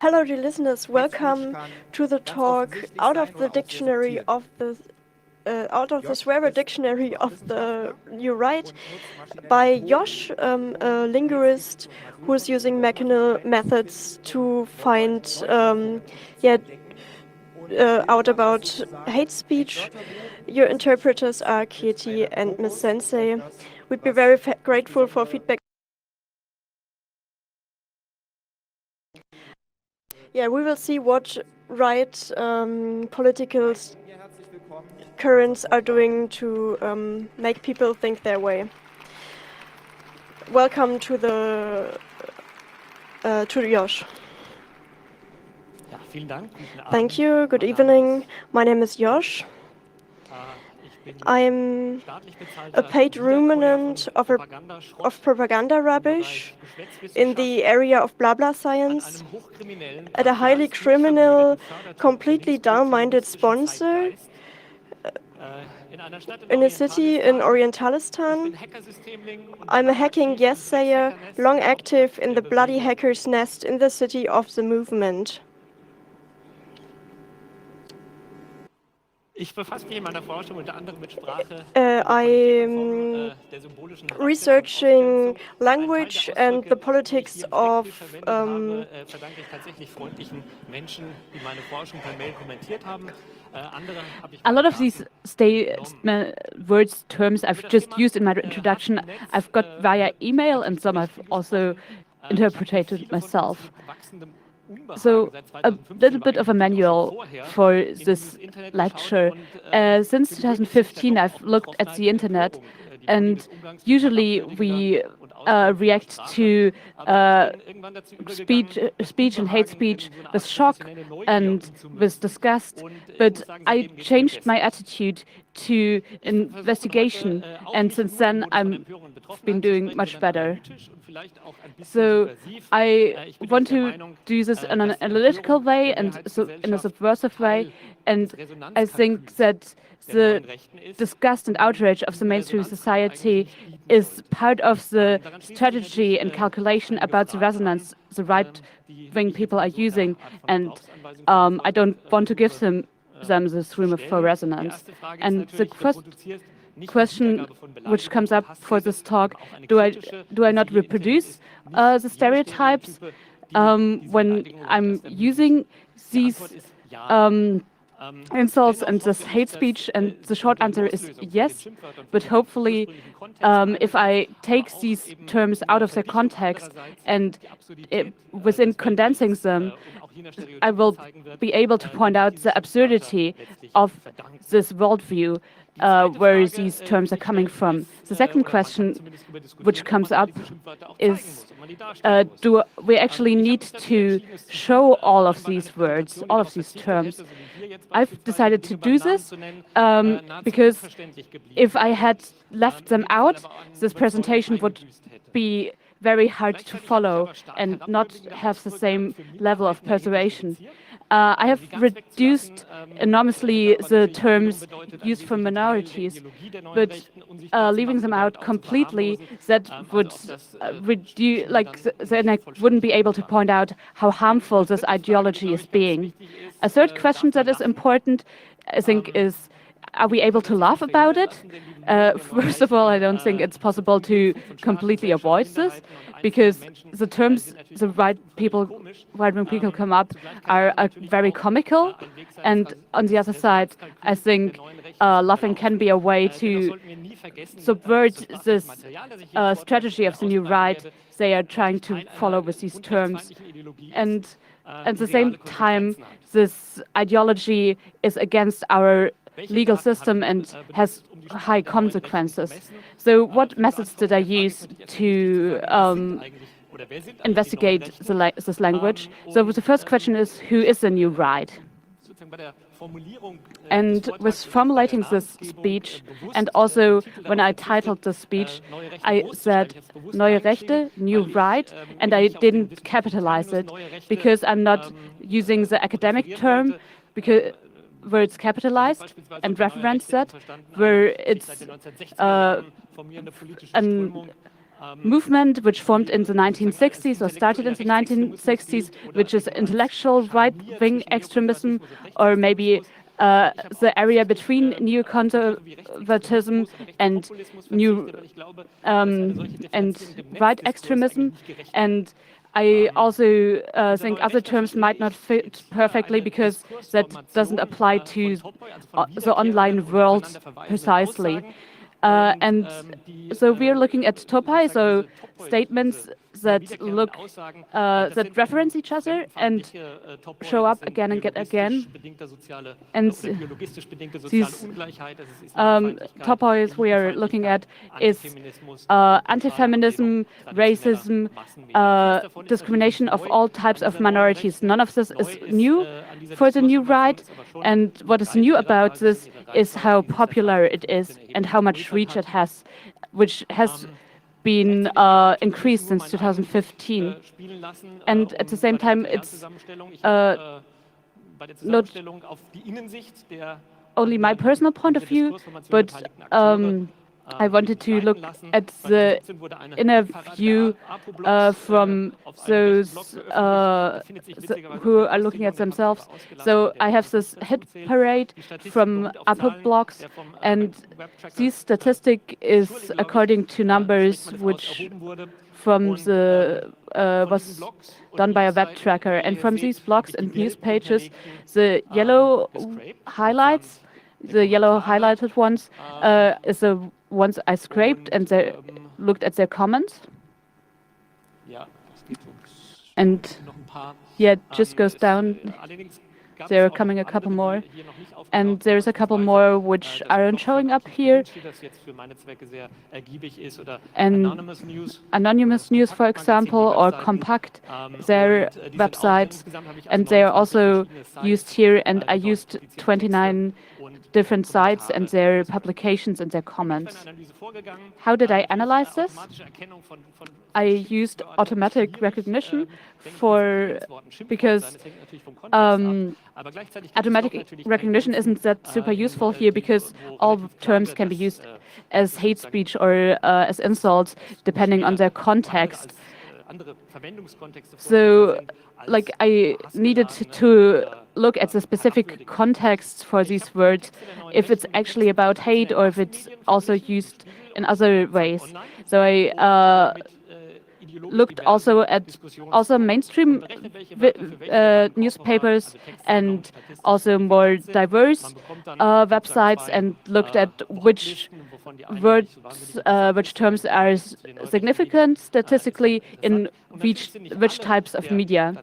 Hello, dear listeners. Welcome to the talk out of the dictionary of the out of the swearer dictionary of the new right by Josh, a linguist who is using mechanical methods to find out about hate speech. Your interpreters are Katie and Miss Sensei. We'd be very grateful for feedback. Yeah, we will see what right political currents are doing to make people think their way. Welcome to Josh. Thank you. Good evening. My name is Josh. I'm a paid ruminant of propaganda rubbish in the area of blah blah science at a highly criminal, completely down-minded sponsor in a city in Orientalistan. I'm a hacking yes-sayer, long active in the bloody hacker's nest in the city of the movement. I'm researching language and the politics of a lot of these words, terms I've just used in my introduction, I've got via email, and some I've also interpreted myself. So a little bit of a manual for this lecture. Since 2015, I've looked at the internet, and usually we react to speech and hate speech with shock and with disgust. But I changed my attitude to investigation, and since then I've been doing much better. So I want to do this in an analytical way and in a subversive way, and I think that the disgust and outrage of the mainstream society is part of the strategy and calculation about the resonance the right-wing people are using, and I don't want to give them this room for resonance. And the first question which comes up for this talk: do I not reproduce the stereotypes when I'm using these insults and this hate speech? And the short answer is yes, but hopefully if I take these terms out of their context and within condensing them, I will be able to point out the absurdity of this worldview where these terms are coming from. The second question which comes up is, do we actually need to show all of these words, all of these terms? I've decided to do this because if I had left them out, this presentation would be very hard to follow and not have the same level of persuasion. I have reduced enormously the terms used for minorities, but leaving them out completely, that would reduce, then I wouldn't be able to point out how harmful this ideology is being. A third question that is important, I think, is, are we able to laugh about it? First of all, I don't think it's possible to completely avoid this, because the terms the right-wing people come up are very comical. And on the other side, I think laughing can be a way to subvert this strategy of the new right they are trying to follow with these terms. And at the same time, this ideology is against our legal system and has high consequences. So what methods did I use to investigate this language? So the first question is, who is the new right? And with formulating this speech, and also when I titled the speech, I said neue Rechte, new right, and I didn't capitalize it because I'm not using the academic term, because where it's capitalized and reference that, where it's movement which formed in the 1960s or started in the 1960s, which is intellectual right-wing extremism, or maybe the area between neoconservatism and new and right extremism. And I also think other terms might not fit perfectly because that doesn't apply to the online world precisely. And so we're looking at topai, so statements that look that reference each other and show up again and again. And these topics we are looking at is anti-feminism, racism, discrimination of all types of minorities. None of this is new for the new right, and what is new about this is how popular it is and how much reach it has, which has been increased since 2015. And at the same time, it's not only my personal point of view, but I wanted to look at the inner view from those who are looking at themselves. So I have this hit parade from upper blocks, and this statistic is according to numbers which from the was done by a web tracker. And from these blogs and news pages, the yellow highlights, the yellow highlighted ones, is the ones I scraped and looked at their comments. And yeah, it just goes down. There are coming a couple more. And there's a couple more which aren't showing up here. And anonymous news, for example, or compact, their websites. And they are also used here. And I used 29 different sites and their publications and their comments. How did I analyze this? I used automatic recognition because automatic recognition isn't that super useful here because all terms can be used as hate speech or as insults depending on their context. So, like, I needed to look at the specific context for these words, if it's actually about hate or if it's also used in other ways. So I looked also at mainstream newspapers and also more diverse websites, and looked at which words, which terms are significant statistically in which types of media.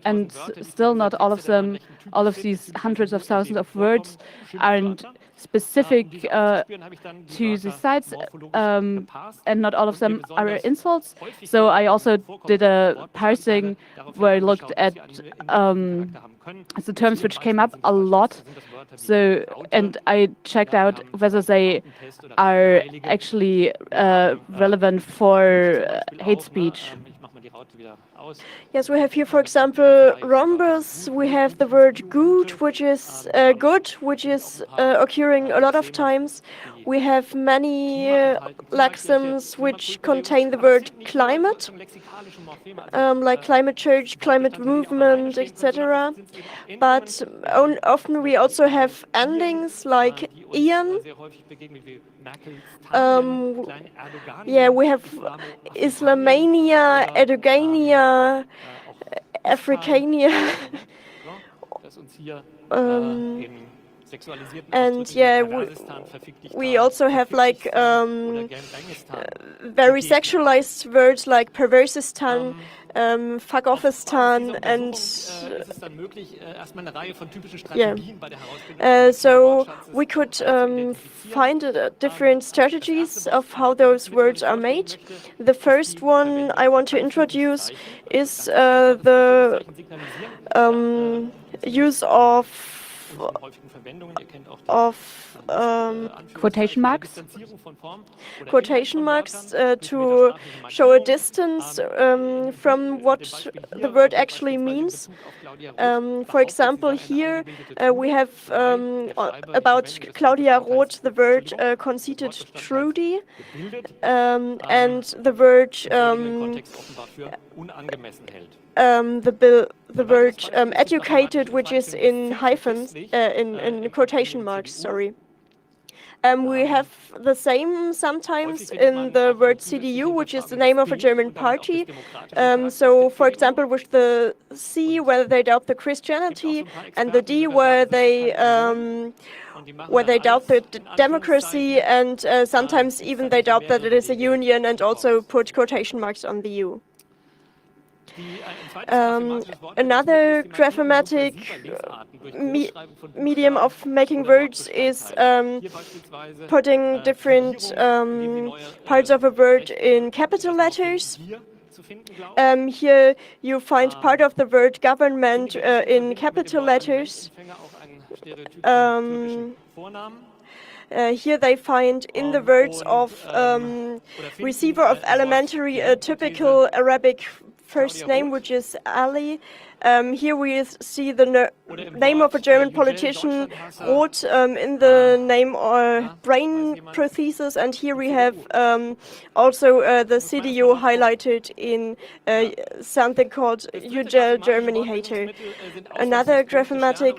And still not all of them, all of these hundreds of thousands of words aren't specific to the sites, and not all of them are insults. So I also did a parsing where I looked at the terms which came up a lot. So, and I checked out whether they are actually relevant for hate speech. Yes, we have here, for example, rhombus. We have the word good, which is occurring a lot of times. We have many lexems which contain the word climate, like climate change, climate movement, etc. But often we also have endings like ian. Yeah, we have Islamania, Erdogania, Africania. And yeah, we also have like very sexualized words like perversistan, fuck-offistan, and yeah. So we could find different strategies of how those words are made. The first one I want to introduce is the use of quotation marks. Quotation marks to show a distance from what the word actually means. For example, here we have about Claudia Roth the word conceited Trudy, and the word the word educated, which is in hyphens, in quotation marks, sorry. We have the same sometimes in the word CDU, which is the name of a German party. So, for example, with the C, where they doubt the Christianity, and the D, where they doubt the democracy, and sometimes even they doubt that it is a union, and also put quotation marks on the U. Another grammatic medium of making words is putting different parts of a word in capital letters. Here you find part of the word government in capital letters. Here they find in the words of receiver of elementary a typical Arabic first name, which is Ali. Here we see the name of a German politician, Roth, in the name or brain prosthesis, and here we have also the CDU highlighted in something called Ugel Germany hater. Another grammatic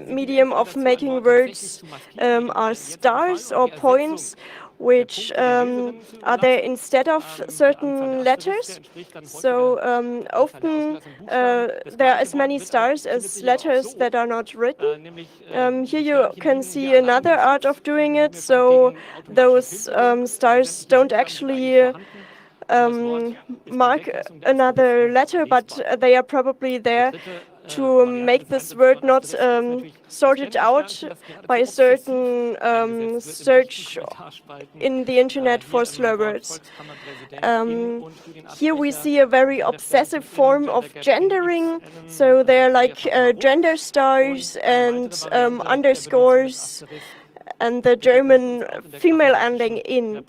medium of making words are stars or points, which are there instead of certain letters. So often there are as many stars as letters that are not written. Here you can see another art of doing it. So those stars don't actually mark another letter, but they are probably there to make this word not sorted out by a certain search in the internet for slur words. Here we see a very obsessive form of gendering, so they're like gender stars and underscores, and the German female ending in.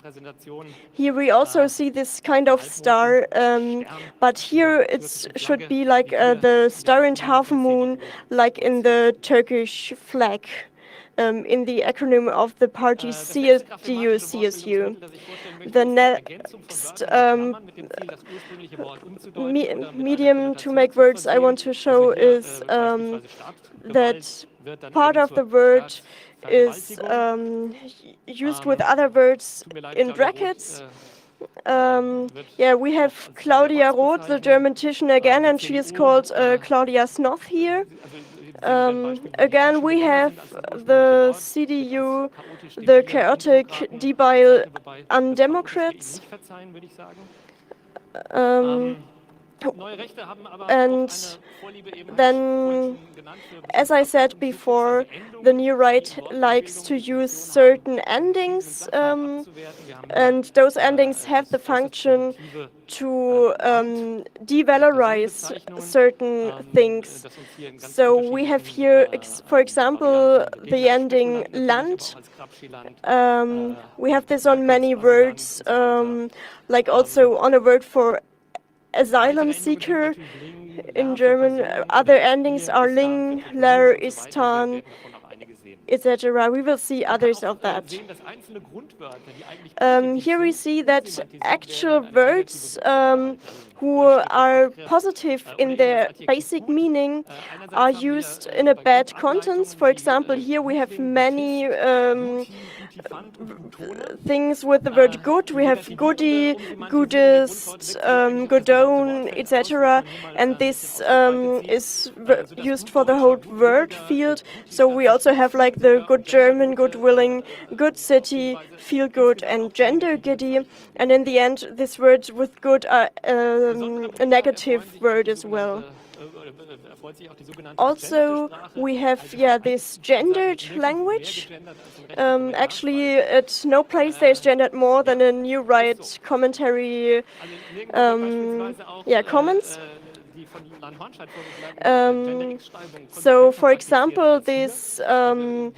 Here we also see this kind of star, but here it should be like the star and half moon, like in the Turkish flag, in the acronym of the party CSU. The next medium to make words I want to show is that part of the word is used with other words in brackets. Yeah, we have Claudia Roth, the German Titian again, and she is called Claudia Snoth here. Again, we have the CDU, the chaotic, debile undemocrats. And then, as I said before, the new right likes to use certain endings, and those endings have the function to devalorize certain things. So we have here, for example, the ending Land. We have this on many words, like also on a word for asylum seeker in German. Other endings are ling, ler, istan, etc. We will see others of that. Here we see that actual words who are positive in their basic meaning are used in a bad context. For example, here we have many things with the word good. We have goody, goodist, godone, etc. And this is used for the whole word field. So we also have like the good German, good willing, good city, feel good, and gender giddy. And in the end, this word with good are a negative word as well. Also, we have this gendered language. Actually, at no place there's gendered more than a new right commentary comments. So, for example, this thing